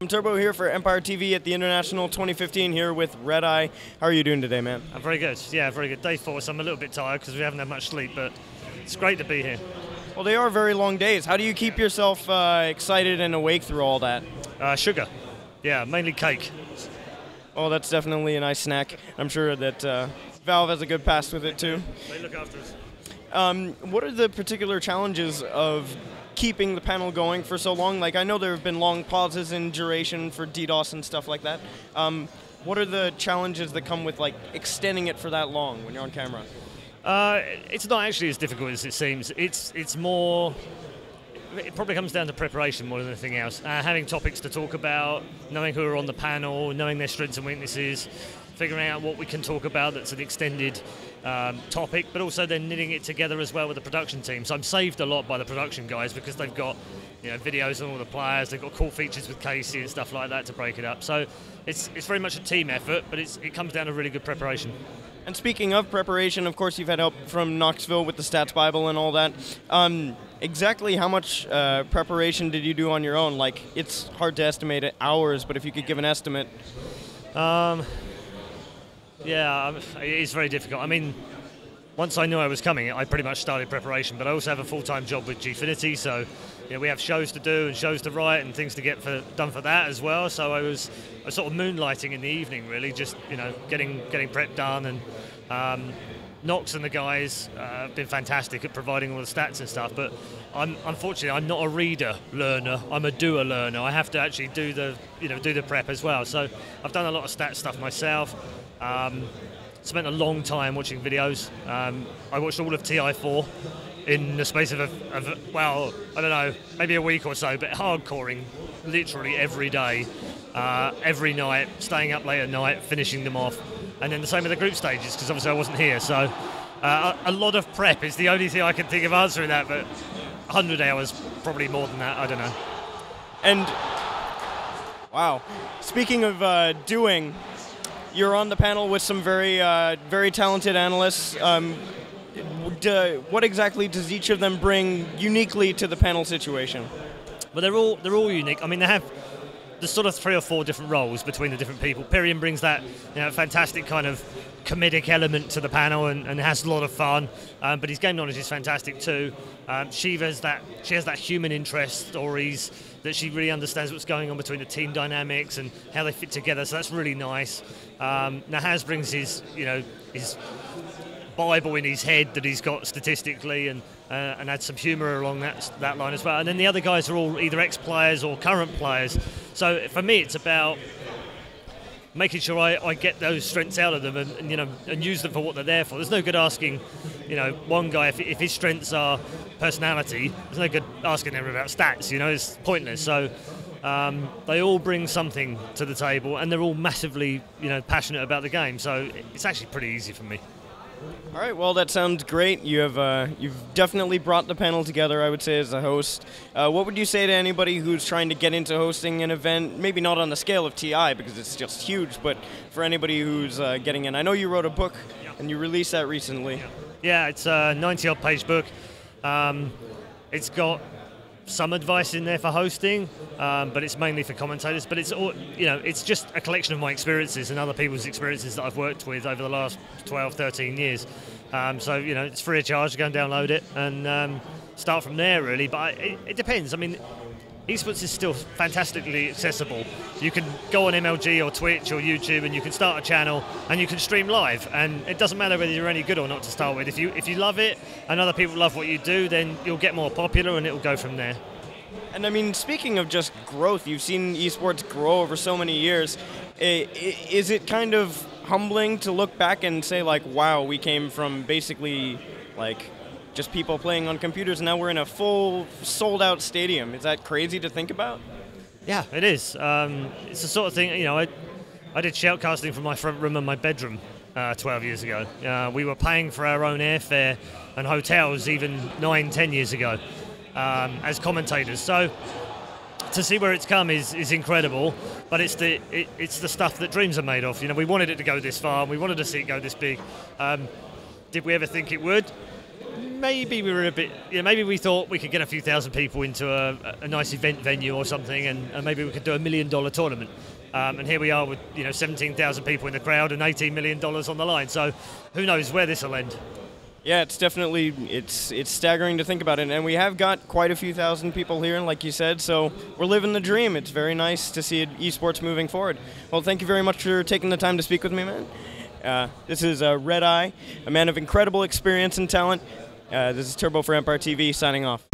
I'm Turbo here for Empire TV at the International 2015 here with RedEye. How are you doing today, man? I'm very good. Yeah, very good. Day 4, so I'm a little bit tired because we haven't had much sleep, but it's great to be here. Well, they are very long days. How do you keep yourself excited and awake through all that? Sugar. Yeah, mainly cake. Oh, that's definitely a nice snack. I'm sure that Valve has a good pass with it too. They look after us. What are the particular challenges of keeping the panel going for so long? Like, I know there have been long pauses in duration for DDoS and stuff like that. What are the challenges that come with like extending it for that long when you're on camera? It's not actually as difficult as it seems. It's more. It probably comes down to preparation more than anything else. Having topics to talk about, knowing who are on the panel, knowing their strengths and weaknesses, figuring out what we can talk about that's an extended topic, but also then knitting it together as well with the production team. So I'm saved a lot by the production guys because they've got videos on all the players, they've got cool features with Casey and stuff like that to break it up. So it's very much a team effort, but it comes down to really good preparation. And speaking of preparation, of course, you've had help from Knoxville with the Stats Bible and all that. Exactly how much preparation did you do on your own? Like, it's hard to estimate it hours, but if you could give an estimate. Yeah, it is very difficult. I mean, once I knew I was coming, I pretty much started preparation, but I also have a full-time job with Gfinity, so we have shows to do and shows to write and things to get done for that as well. So I was sort of moonlighting in the evening, really, just getting prep done. And Knox and the guys have been fantastic at providing all the stats and stuff. But unfortunately, I'm not a reader learner. I'm a doer learner. I have to actually do the prep as well. So I've done a lot of stats stuff myself. Spent a long time watching videos. I watched all of TI4 in the space of well, I don't know, maybe a week or so, but hardcoring literally every day, every night, staying up late at night, finishing them off. And then the same with the group stages, because obviously I wasn't here. So a lot of prep is the only thing I can think of answering that, but 100 hours, probably more than that, I don't know. And, wow, speaking of doing, you're on the panel with some very talented analysts. What exactly does each of them bring uniquely to the panel situation? Well, they're all unique. I mean, there's sort of 3 or 4 different roles between the different people. Pyrian brings that fantastic kind of comedic element to the panel and has a lot of fun, but his game knowledge is fantastic too. She has that human interest stories, that she really understands what's going on between the team dynamics and how they fit together, so that's really nice. Nahaz brings his Bible in his head that he's got statistically and add some humour along that line as well. And then the other guys are all either ex-players or current players. So for me, it's about making sure I get those strengths out of them and use them for what they're there for. There's no good asking, one guy if his strengths are personality. There's no good asking them about stats. It's pointless. So they all bring something to the table, and they're all massively, passionate about the game. So it's actually pretty easy for me. All right, well, that sounds great. You've definitely brought the panel together, I would say, as a host. What would you say to anybody who's trying to get into hosting an event, maybe not on the scale of TI because it's just huge, but for anybody who's getting in? I know you wrote a book, and you released that recently. Yeah, it's a 90-odd page book. It's got some advice in there for hosting, but it's mainly for commentators. But it's all, it's just a collection of my experiences and other people's experiences that I've worked with over the last 12, 13 years. So it's free of charge to go and download it and start from there, really. But it depends. I mean, esports is still fantastically accessible. You can go on MLG or Twitch or YouTube and you can start a channel and you can stream live, and it doesn't matter whether you're any good or not to start with. If you love it and other people love what you do, then you'll get more popular and it'll go from there. And I mean, speaking of just growth, you've seen esports grow over so many years. Is it kind of humbling to look back and say, like, wow, we came from basically like just people playing on computers, and now we're in a full sold-out stadium? Is that crazy to think about? Yeah, it is. It's the sort of thing, I did shoutcasting from my front room and my bedroom 12 years ago. We were paying for our own airfare and hotels even 9, 10 years ago as commentators. So to see where it's come is incredible, but it's the stuff that dreams are made of. We wanted it to go this far, and we wanted to see it go this big. Did we ever think it would? maybe we were a bit, maybe we thought we could get a few thousand people into a nice event venue or something, and maybe we could do $1 million tournament. And here we are with 17,000 people in the crowd and $18 million on the line. So who knows where this will end? Yeah, it's definitely it's staggering to think about it, and we have got quite a few thousand people here, like you said. So we're living the dream. It's very nice to see esports moving forward. Well, thank you very much for taking the time to speak with me, man. This is RedEye, a man of incredible experience and talent. This is Turbo for Empire TV signing off.